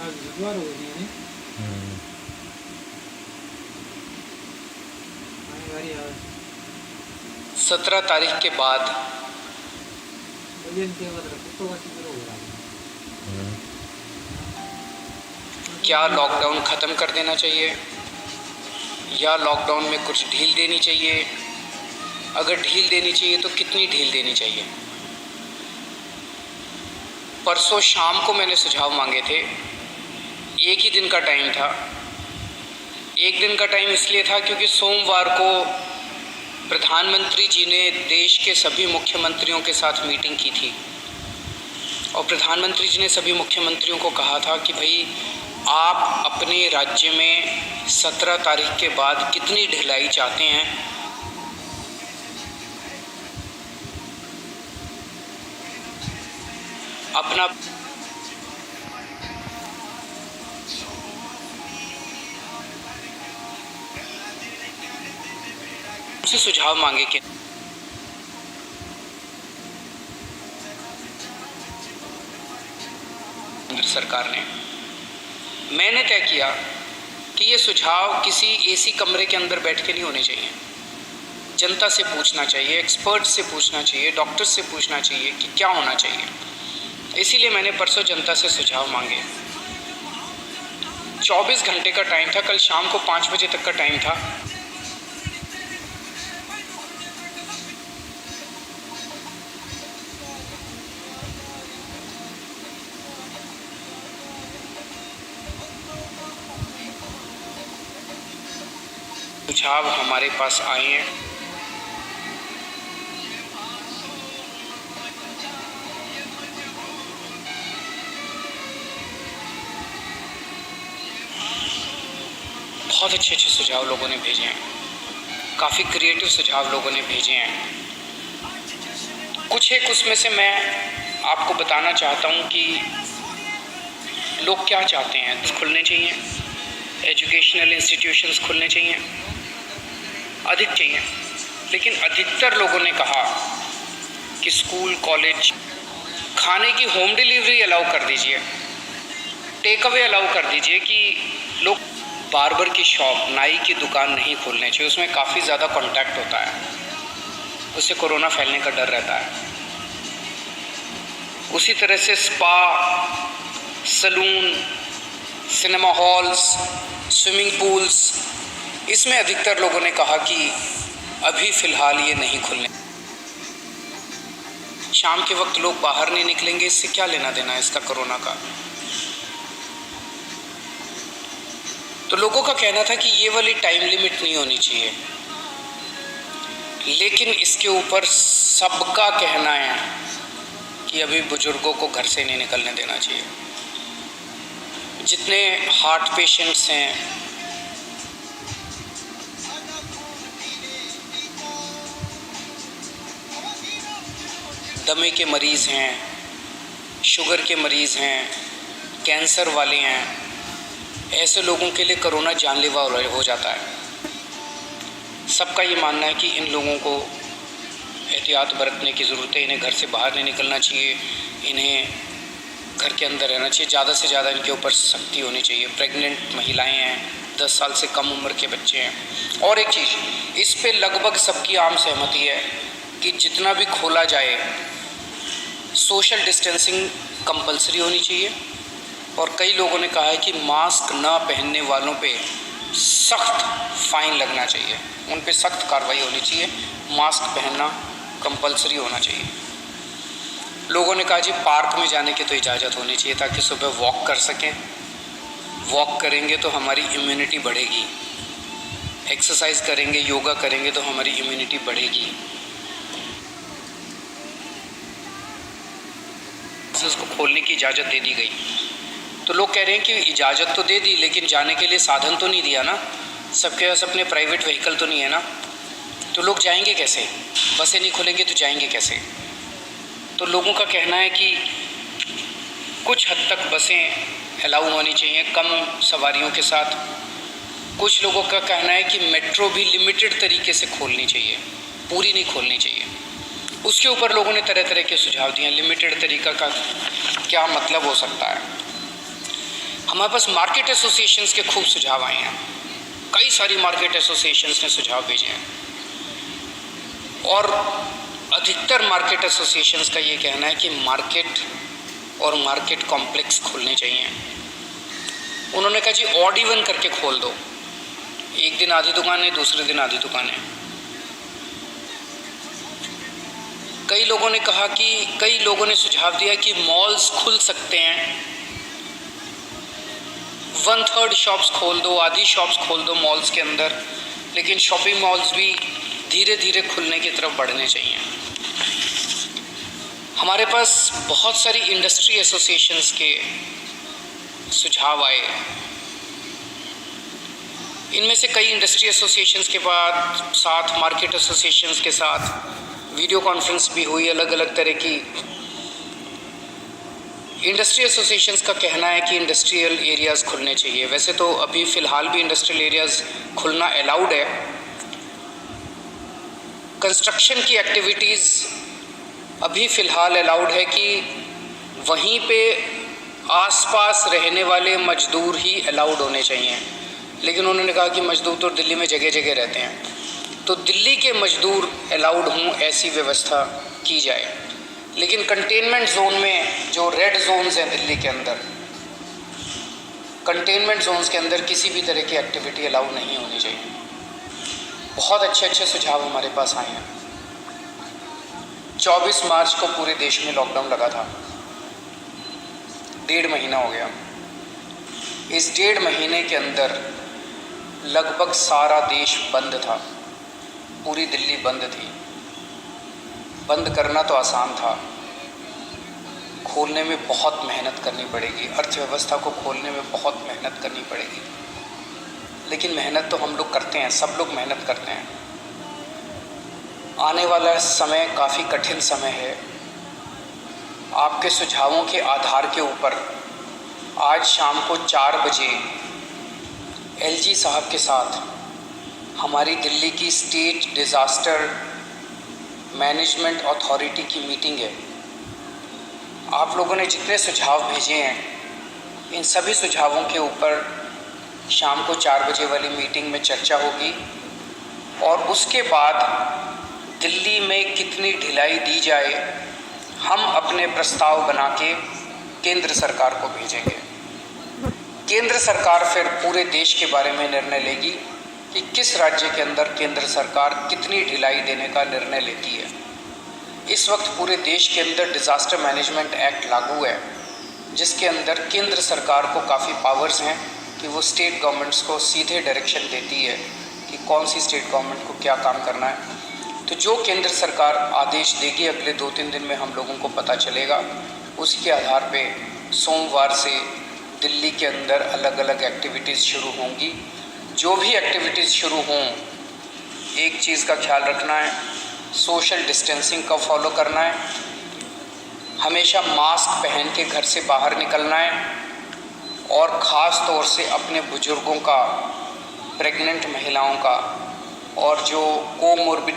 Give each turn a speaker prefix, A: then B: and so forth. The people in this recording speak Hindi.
A: बुधवार हो गई है।
B: 17 तारीख के बाद क्या लॉकडाउन ख़त्म कर देना चाहिए या लॉकडाउन में कुछ ढील देनी चाहिए? अगर ढील देनी चाहिए तो कितनी ढील देनी चाहिए? परसों शाम को मैंने सुझाव मांगे थे। एक ही दिन का टाइम था। एक दिन का टाइम इसलिए था क्योंकि सोमवार को प्रधानमंत्री जी ने देश के सभी मुख्यमंत्रियों के साथ मीटिंग की थी और प्रधानमंत्री जी ने सभी मुख्यमंत्रियों को कहा था कि भाई आप अपने राज्य में 17 तारीख के बाद कितनी ढिलाई चाहते हैं। अपना से सुझाव मांगे कि केंद्र सरकार ने, मैंने तय किया कि ये सुझाव किसी एसी कमरे के अंदर बैठ के नहीं होने चाहिए। जनता से पूछना चाहिए, एक्सपर्ट से पूछना चाहिए, डॉक्टर से पूछना चाहिए कि क्या होना चाहिए। इसीलिए मैंने परसों जनता से सुझाव मांगे। 24 घंटे का टाइम था। कल शाम को 5 बजे तक का टाइम था। सुझाव हमारे पास आए हैं। बहुत अच्छे अच्छे सुझाव लोगों ने भेजे हैं। काफ़ी क्रिएटिव सुझाव लोगों ने भेजे हैं। कुछ एक उसमें से मैं आपको बताना चाहता हूँ कि लोग क्या चाहते हैं। खुलने चाहिए, एजुकेशनल इंस्टीट्यूशंस खुलने चाहिए, अधिक चाहिए, लेकिन अधिकतर लोगों ने कहा कि स्कूल, कॉलेज, खाने की होम डिलीवरी अलाउ कर दीजिए, टेक अवे अलाउ कर दीजिए। कि लोग बार्बर की शॉप, नाई की दुकान नहीं खोलने चाहिए, उसमें काफ़ी ज़्यादा कॉन्टैक्ट होता है, उससे कोरोना फैलने का डर रहता है। उसी तरह से spa, salon, cinema halls, swimming pools, इसमें अधिकतर लोगों ने कहा कि अभी फ़िलहाल ये नहीं खुलने। शाम के वक्त लोग बाहर नहीं निकलेंगे, इससे क्या लेना देना है इसका कोरोना का। तो लोगों का कहना था कि ये वाली टाइम लिमिट नहीं होनी चाहिए, लेकिन इसके ऊपर सबका कहना है कि अभी बुजुर्गों को घर से नहीं निकलने देना चाहिए। जितने हार्ट पेशेंट्स हैं, दमे के मरीज़ हैं, शुगर के मरीज़ हैं, कैंसर वाले हैं, ऐसे लोगों के लिए कोरोना जानलेवा हो जाता है। सबका ये मानना है कि इन लोगों को एहतियात बरतने की ज़रूरत है। इन्हें घर से बाहर नहीं निकलना चाहिए, इन्हें घर के अंदर रहना चाहिए। ज़्यादा से ज़्यादा इनके ऊपर सख्ती होनी चाहिए। प्रेग्नेंट महिलाएं हैं, 10 साल से कम उम्र के बच्चे हैं। और एक चीज़, इस पे लगभग सबकी आम सहमति है कि जितना भी खोला जाए, सोशल डिस्टेंसिंग कंपलसरी होनी चाहिए। और कई लोगों ने कहा है कि मास्क ना पहनने वालों पे सख्त फ़ाइन लगना चाहिए, उन पे सख्त कार्रवाई होनी चाहिए। मास्क पहनना कंपलसरी होना चाहिए। लोगों ने कहा जी पार्क में जाने की तो इजाज़त होनी चाहिए ताकि सुबह वॉक कर सकें। वॉक करेंगे तो हमारी इम्यूनिटी बढ़ेगी, एक्सरसाइज करेंगे, योगा करेंगे तो हमारी इम्यूनिटी बढ़ेगी। उसको खोलने की इजाज़त दे दी गई। तो लोग कह रहे हैं कि इजाज़त तो दे दी, लेकिन जाने के लिए साधन तो नहीं दिया ना, सबके पास अपने प्राइवेट व्हीकल तो नहीं है ना, तो लोग जाएंगे कैसे? बसें नहीं खुलेंगे तो जाएंगे कैसे? तो लोगों का कहना है कि कुछ हद तक बसें अलाउ होनी चाहिए, कम सवारियों के साथ। कुछ लोगों का कहना है कि मेट्रो भी लिमिटेड तरीके से खोलनी चाहिए, पूरी नहीं खोलनी चाहिए। उसके ऊपर लोगों ने तरह तरह के सुझाव दिए। लिमिटेड तरीका का क्या मतलब हो सकता है? हमारे पास मार्केट एसोसिएशंस के खूब सुझाव आए हैं, कई सारी मार्केट एसोसिएशंस ने सुझाव भेजे हैं और अधिकतर मार्केट एसोसिएशंस का ये कहना है कि मार्केट और मार्केट कॉम्प्लेक्स खोलने चाहिए। उन्होंने कहा जी ऑड इवन करके खोल दो, एक दिन आधी दुकानें, दूसरे दिन आधी दुकानें। कई लोगों ने सुझाव दिया कि मॉल्स खुल सकते हैं, 1/3 शॉप्स खोल दो, आधी शॉप्स खोल दो मॉल्स के अंदर, लेकिन शॉपिंग मॉल्स भी धीरे धीरे खुलने की तरफ बढ़ने चाहिए। हमारे पास बहुत सारी इंडस्ट्री एसोसिएशंस के सुझाव आए। इनमें से कई इंडस्ट्री एसोसिएशंस के साथ मार्केट एसोसिएशंस के साथ वीडियो कॉन्फ्रेंस भी हुई। अलग अलग तरह की इंडस्ट्री एसोसिएशंस का कहना है कि इंडस्ट्रियल एरियाज़ खुलने चाहिए। वैसे तो अभी फ़िलहाल भी इंडस्ट्रियल एरियाज़ खुलना अलाउड है। कंस्ट्रक्शन की एक्टिविटीज़ अभी फ़िलहाल अलाउड है कि वहीं पे आसपास रहने वाले मजदूर ही अलाउड होने चाहिए, लेकिन उन्होंने कहा कि मजदूर तो दिल्ली में जगह जगह रहते हैं, तो दिल्ली के मजदूर अलाउड हों ऐसी व्यवस्था की जाए। लेकिन कंटेनमेंट जोन में जो रेड जोन्स हैं दिल्ली के अंदर, कंटेनमेंट जोन्स के अंदर किसी भी तरह की एक्टिविटी अलाउ नहीं होनी चाहिए। बहुत अच्छे अच्छे सुझाव हमारे पास आए हैं। 24 मार्च को पूरे देश में लॉकडाउन लगा था, 1.5 महीना हो गया। इस 1.5 महीने के अंदर लगभग सारा देश बंद था, पूरी दिल्ली बंद थी। बंद करना तो आसान था, खोलने में बहुत मेहनत करनी पड़ेगी, अर्थव्यवस्था को खोलने में बहुत मेहनत करनी पड़ेगी। लेकिन मेहनत तो हम लोग करते हैं, सब लोग मेहनत करते हैं। आने वाला समय काफ़ी कठिन समय है। आपके सुझावों के आधार के ऊपर आज शाम को 4 बजे एलजी साहब के साथ हमारी दिल्ली की स्टेट डिज़ास्टर मैनेजमेंट अथॉरिटी की मीटिंग है। आप लोगों ने जितने सुझाव भेजे हैं, इन सभी सुझावों के ऊपर शाम को 4 बजे वाली मीटिंग में चर्चा होगी और उसके बाद दिल्ली में कितनी ढिलाई दी जाए, हम अपने प्रस्ताव बना के केंद्र सरकार को भेजेंगे। केंद्र सरकार फिर पूरे देश के बारे में निर्णय लेगी कि किस राज्य के अंदर केंद्र सरकार कितनी ढिलाई देने का निर्णय लेती है। इस वक्त पूरे देश के अंदर डिज़ास्टर मैनेजमेंट एक्ट लागू है, जिसके अंदर केंद्र सरकार को काफ़ी पावर्स हैं कि वो स्टेट गवर्नमेंट्स को सीधे डायरेक्शन देती है कि कौन सी स्टेट गवर्नमेंट को क्या काम करना है। तो जो केंद्र सरकार आदेश देगी अगले 2-3 दिन में हम लोगों को पता चलेगा। उसके आधार पे सोमवार से दिल्ली के अंदर अलग अलग एक्टिविटीज़ शुरू होंगी। जो भी एक्टिविटीज़ शुरू हों, एक चीज़ का ख्याल रखना है, सोशल डिस्टेंसिंग का फॉलो करना है, हमेशा मास्क पहन के घर से बाहर निकलना है और ख़ास तौर से अपने बुजुर्गों का, प्रेग्नेंट महिलाओं का और जो कोमोर्बिडिटी